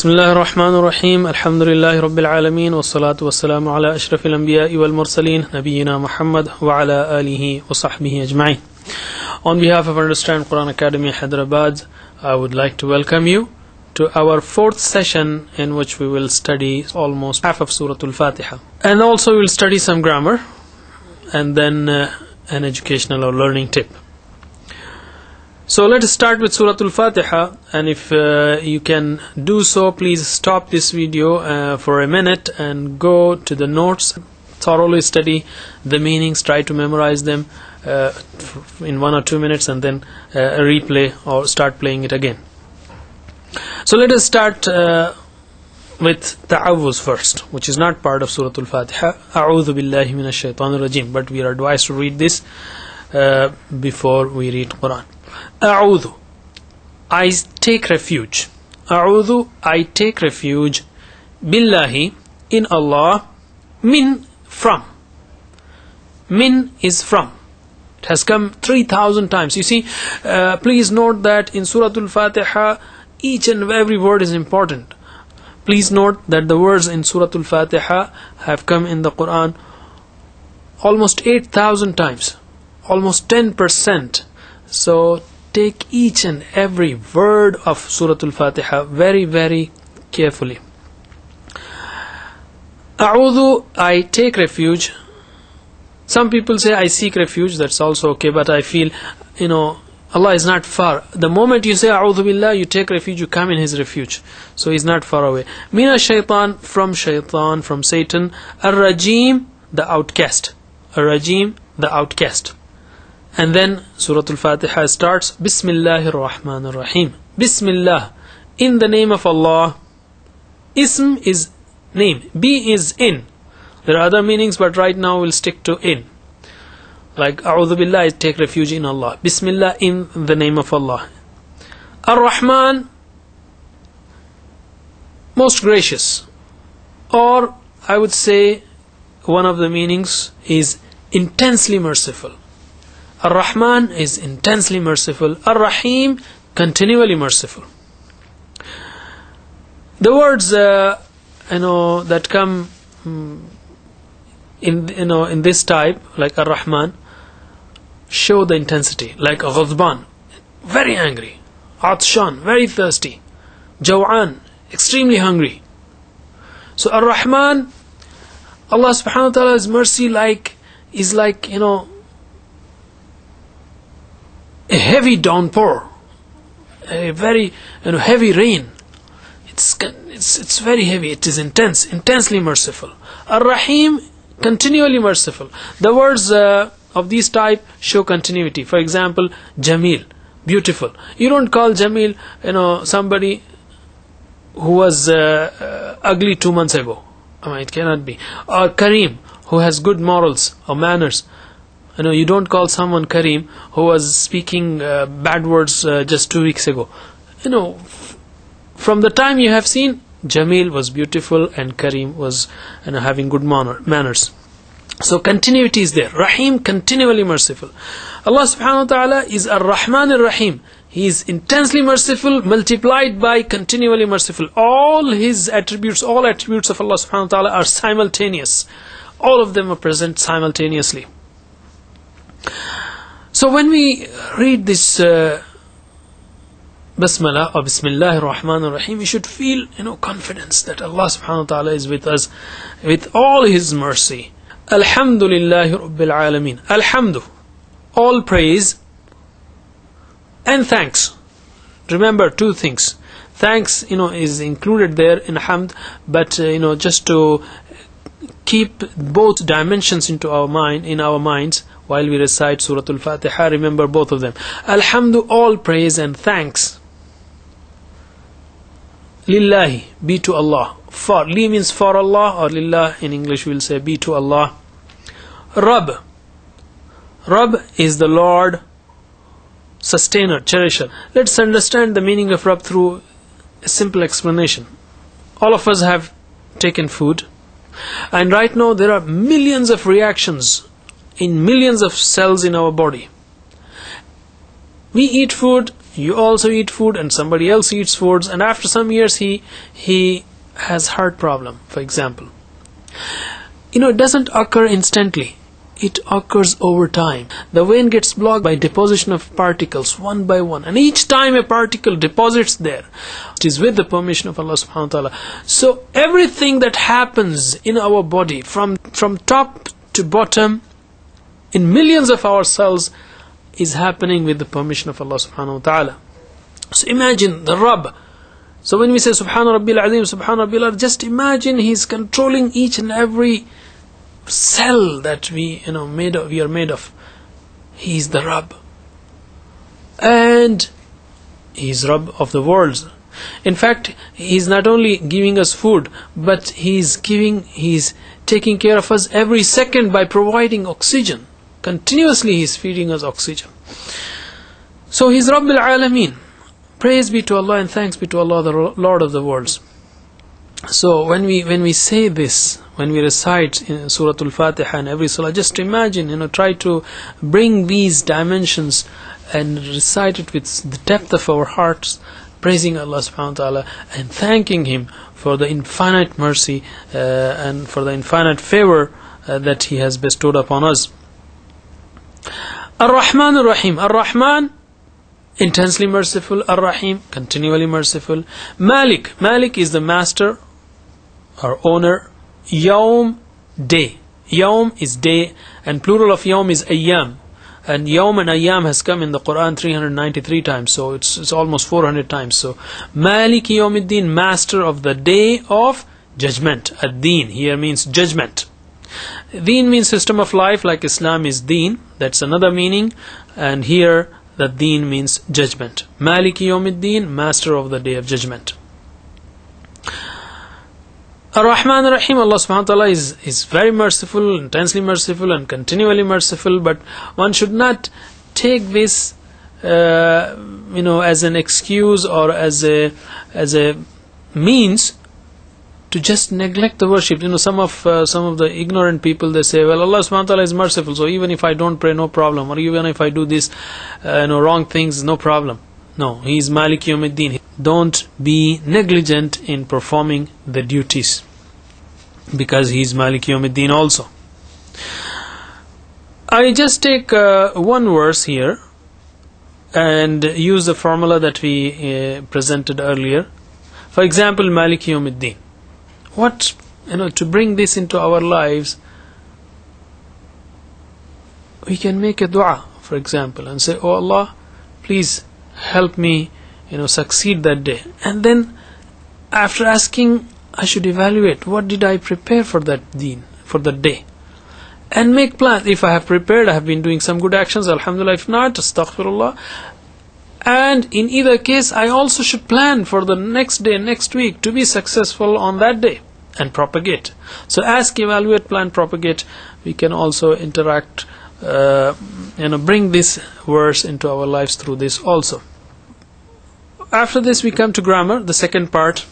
Bismillahir Rahmanir Rahim. Alhamdulillahi Rabbil Alameen. Wassalatu wassalamu ala ashrafil anbiya'i wal mursaleen. Nabiyyina Muhammad wa ala alihi wa sahbihi ajma'in. On behalf of Understand Quran Academy Hyderabad, I would like to welcome you to our fourth session in which we will study almost half of Surah Fatiha. And also we will study some grammar and then an educational or learning tip. So let us start with Surah Fatiha, and if you can do so, please stop this video for a minute and go to the notes, thoroughly study the meanings, try to memorize them in 1 or 2 minutes, and then replay or start playing it again. So let us start with Ta'awuz first, which is not part of Surah Al-Fatiha. A'udhu billahi minash shaitanir rajim, but we are advised to read this before we read Quran. A'udhu, I take refuge. A'udhu, I take refuge. Billahi, in Allah. Min, from. Min is from. It has come 3,000 times. You see, please note that in Surah Al-Fatiha, each and every word is important. Please note that the words in Surah Al-Fatiha have come in the Quran almost 8,000 times, almost 10%. So take each and every word of Surah Al-Fatiha very, very carefully. A'udhu, I take refuge. Some people say I seek refuge, that's also okay, but I feel, Allah is not far. The moment you say A'udhu billah, you take refuge, you come in His refuge. So He's not far away. Mina shaitan, from Satan. Ar-Rajim, the outcast. Ar-Rajim, the outcast. And then Surah Al-Fatiha starts, Bismillahir Rahmanir Rahim. Bismillah, in the name of Allah. Ism is name. B is in. There are other meanings, but right now we'll stick to in. Like A'udhu Billah, I take refuge in Allah. Bismillah, in the name of Allah. Ar-Rahman, most gracious. Or I would say one of the meanings is intensely merciful. Ar-Rahman is intensely merciful. Ar-Rahim, continually merciful. The words that come in this type, like Ar-Rahman, show the intensity. Like Ghadban, very angry. Atshan, very thirsty. Jaw'an, extremely hungry. So Ar-Rahman, Allah subhanahu wa ta'ala's mercy is like a heavy downpour, a very heavy rain. It's very heavy. It is intensely merciful. Ar-Rahim, continually merciful. The words of these type show continuity. For example, Jamil, beautiful. You don't call Jamil, somebody who was ugly 2 months ago. It cannot be. Or Kareem, who has good morals or manners. You don't call someone Kareem who was speaking bad words just 2 weeks ago. From the time you have seen, Jamil was beautiful and Kareem was having good manners. So continuity is there. Rahim, continually merciful. Allah subhanahu wa ta'ala is Ar-Rahman Ar-Rahim. He is intensely merciful multiplied by continually merciful. All His attributes, all attributes of Allah subhanahu wa ta'ala are simultaneous. All of them are present simultaneously. So when we read this Basmala or Bismillahir Rahmanir Rahim, we should feel confidence that Allah subhanahu wa ta'ala is with us with all His mercy. Alhamdulillahi Rabbil Alameen. Alhamdu, all praise and thanks. Remember 2 things. Thanks is included there in hamd, but just to keep both dimensions in our minds while we recite Surah Al-Fatiha, remember both of them. Alhamdu, all praise and thanks. Lillahi, be to Allah. For, li means for Allah, or lillah in English we'll say be to Allah. Rabb, Rabb is the Lord, sustainer, cherisher. Let's understand the meaning of Rabb through a simple explanation. All of us have taken food, and right now there are millions of reactions in millions of cells in our body. We eat food you also eat food and somebody else eats foods, and after some years he has heart problem, for example. It doesn't occur instantly. It occurs over time. The vein gets blocked by deposition of particles one by one, and each time a particle deposits there, it is with the permission of Allah subhanahu wa ta'ala. So everything that happens in our body from top to bottom in millions of our cells is happening with the permission of Allah subhanahu wa ta'ala. So imagine the Rabb. So when we say Subhana Rabbil Azim, Subhana Rabbil Azim, just imagine He's controlling each and every cell that we are made of. He is the Rabb, and He is Rabb of the worlds. In fact, He is not only giving us food, but He's taking care of us every second by providing oxygen. Continuously He is feeding us oxygen. So He is Rabbil Alameen. Praise be to Allah and thanks be to Allah, the Lord of the worlds. So when we say this, when we recite in Surah Fatiha and every Surah, just imagine, try to bring these dimensions and recite it with the depth of our hearts, praising Allah subhanahu wa ta'ala and thanking Him for the infinite mercy and for the infinite favor that He has bestowed upon us. Ar-Rahman Ar-Rahim. Ar-Rahman, intensely merciful. Ar-Rahim, continually merciful. Malik. Malik is the master or owner. Yawm, day. Yawm is day, and plural of Yawm is Ayyam. And Yawm and Ayyam has come in the Quran 393 times, so it's almost 400 times. So Maliki Yawmiddin, master of the day of judgment. Ad-Din here means judgment. Deen means system of life, like Islam is Deen. That's another meaning. And here the Deen means judgment. Maliki Yawmiddin, master of the day of judgment. Ar-Rahman Ar-Rahim, Allah subhanahu wa ta'ala is very merciful, intensely merciful and continually merciful, but one should not take this as an excuse or as a means to just neglect the worship. Some of the ignorant people, they say, well, Allah subhanahu wa ta'ala is merciful, so even if I don't pray, no problem, or even if I do this wrong things, no problem. No, He is Malik Yawmiddin. Don't be negligent in performing the duties, because He is Malik Yawmiddin also. I just take one verse here and use the formula that we presented earlier. For example, Malik Yawmiddin. What, to bring this into our lives, we can make a dua, for example, and say, oh Allah, please help me succeed that day. And then after asking, I should evaluate, what did I prepare for that deen, for that day, and make plans. If I have prepared, I have been doing some good actions, alhamdulillah. If not, astaghfirullah. And in either case, I also should plan for the next day, next week, to be successful on that day and propagate. So ask, evaluate, plan, propagate. We can also interact, bring this verse into our lives through this also. After this we come to grammar, the second part.